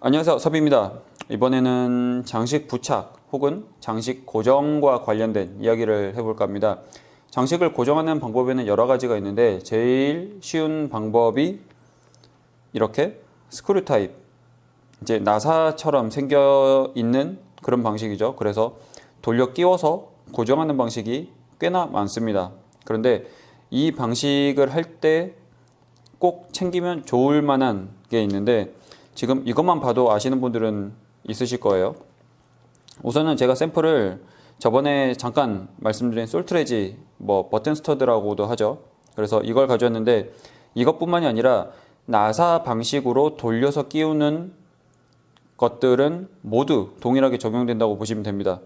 안녕하세요, 섭입니다. 이번에는 장식 부착 혹은 장식 고정과 관련된 이야기를 해볼까 합니다. 장식을 고정하는 방법에는 여러 가지가 있는데 제일 쉬운 방법이 이렇게 스크류 타입, 이제 나사처럼 생겨 있는 그런 방식이죠. 그래서 돌려 끼워서 고정하는 방식이 꽤나 많습니다. 그런데 이 방식을 할 때 꼭 챙기면 좋을 만한 게 있는데 지금 이것만 봐도 아시는 분들은 있으실 거예요. 우선은 제가 샘플을 저번에 잠깐 말씀드린 솔트레지 버튼 스터드라고도 하죠. 그래서 이걸 가져왔는데 이것뿐만이 아니라 나사 방식으로 돌려서 끼우는 것들은 모두 동일하게 적용된다고 보시면 됩니다.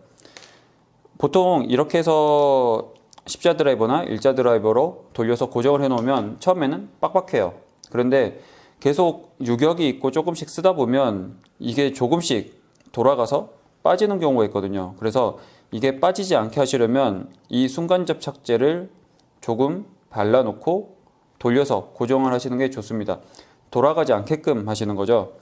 보통 이렇게 해서 십자 드라이버나 일자 드라이버로 돌려서 고정을 해 놓으면 처음에는 빡빡해요. 그런데 계속 유격이 있고 조금씩 쓰다 보면 이게 조금씩 돌아가서 빠지는 경우가 있거든요. 그래서 이게 빠지지 않게 하시려면 이 순간 접착제를 조금 발라놓고 돌려서 고정을 하시는 게 좋습니다. 돌아가지 않게끔 하시는 거죠.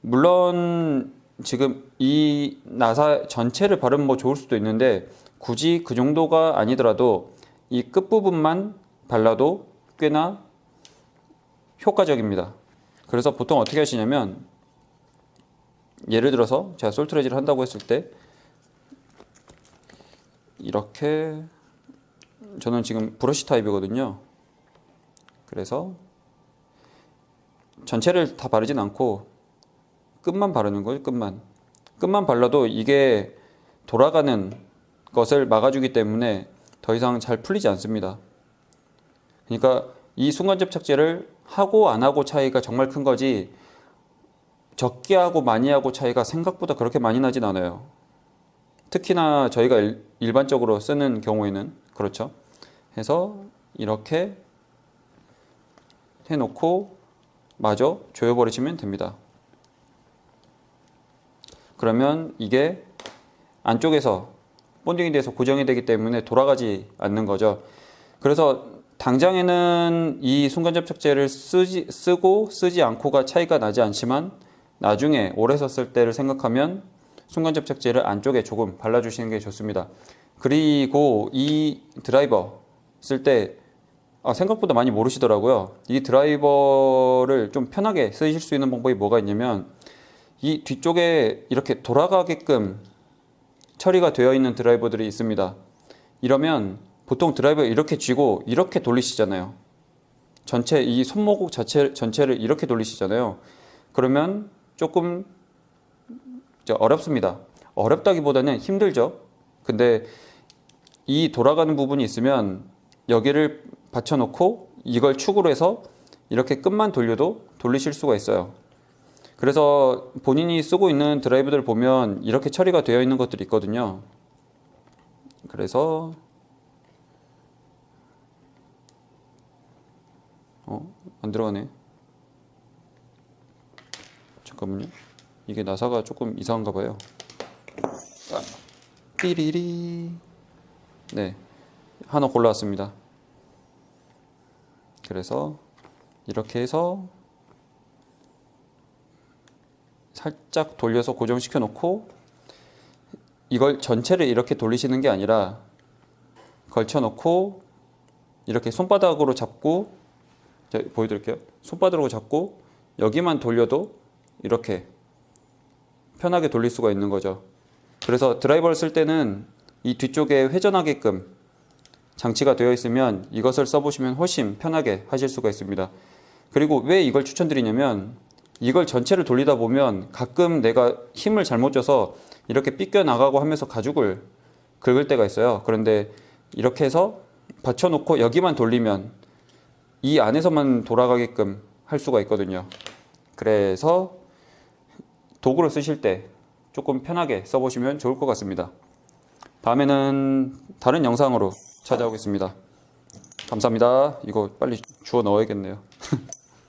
물론 지금 이 나사 전체를 바르면 좋을 수도 있는데 굳이 그 정도가 아니더라도 이 끝부분만 발라도 꽤나 효과적입니다. 그래서 보통 어떻게 하시냐면 예를 들어서 제가 솔트레지를 한다고 했을 때 이렇게 저는 지금 브러쉬 타입이거든요. 그래서 전체를 다 바르진 않고 끝만 바르는 거예요. 끝만 발라도 이게 돌아가는 것을 막아주기 때문에 더 이상 잘 풀리지 않습니다. 그러니까 이 순간 접착제를 하고 안 하고 차이가 정말 큰 거지 적게 하고 많이 하고 차이가 생각보다 그렇게 많이 나진 않아요. 특히나 저희가 일반적으로 쓰는 경우에는 그렇죠. 해서 이렇게 해놓고 마저 조여버리시면 됩니다. 그러면 이게 안쪽에서 본딩이 돼서 고정이 되기 때문에 돌아가지 않는 거죠. 그래서 당장에는 이 순간 접착제를 쓰고 쓰지 않고가 차이가 나지 않지만 나중에 오래 썼을 때를 생각하면 순간 접착제를 안쪽에 조금 발라주시는 게 좋습니다. 그리고 이 드라이버 쓸 때 생각보다 많이 모르시더라고요. 이 드라이버를 좀 편하게 쓰실 수 있는 방법이 뭐가 있냐면 이 뒤쪽에 이렇게 돌아가게끔 처리가 되어 있는 드라이버들이 있습니다. 이러면 보통 드라이버 이렇게 쥐고 이렇게 돌리시잖아요. 전체 이 손모국 전체를 이렇게 돌리시잖아요. 그러면 조금 어렵습니다. 어렵다기보다는 힘들죠. 근데 이 돌아가는 부분이 있으면 여기를 받쳐놓고 이걸 축으로 해서 이렇게 끝만 돌려도 돌리실 수가 있어요. 그래서 본인이 쓰고 있는 드라이브들 보면 이렇게 처리가 되어 있는 것들이 있거든요. 그래서 안 들어가네. 잠깐만요. 이게 나사가 조금 이상한가 봐요. 띠리리. 네, 하나 골라왔습니다. 그래서 이렇게 해서 살짝 돌려서 고정시켜 놓고 이걸 전체를 이렇게 돌리시는 게 아니라 걸쳐 놓고 이렇게 손바닥으로 잡고 제가 보여드릴게요. 손바닥으로 잡고 여기만 돌려도 이렇게 편하게 돌릴 수가 있는 거죠. 그래서 드라이버를 쓸 때는 이 뒤쪽에 회전하게끔 장치가 되어 있으면 이것을 써보시면 훨씬 편하게 하실 수가 있습니다. 그리고 왜 이걸 추천드리냐면 이걸 전체를 돌리다 보면 가끔 내가 힘을 잘못 줘서 이렇게 삐껴나가고 하면서 가죽을 긁을 때가 있어요. 그런데 이렇게 해서 받쳐놓고 여기만 돌리면 이 안에서만 돌아가게끔 할 수가 있거든요. 그래서 도구를 쓰실 때 조금 편하게 써보시면 좋을 것 같습니다. 다음에는 다른 영상으로 찾아오겠습니다. 감사합니다. 이거 빨리 주워 넣어야겠네요.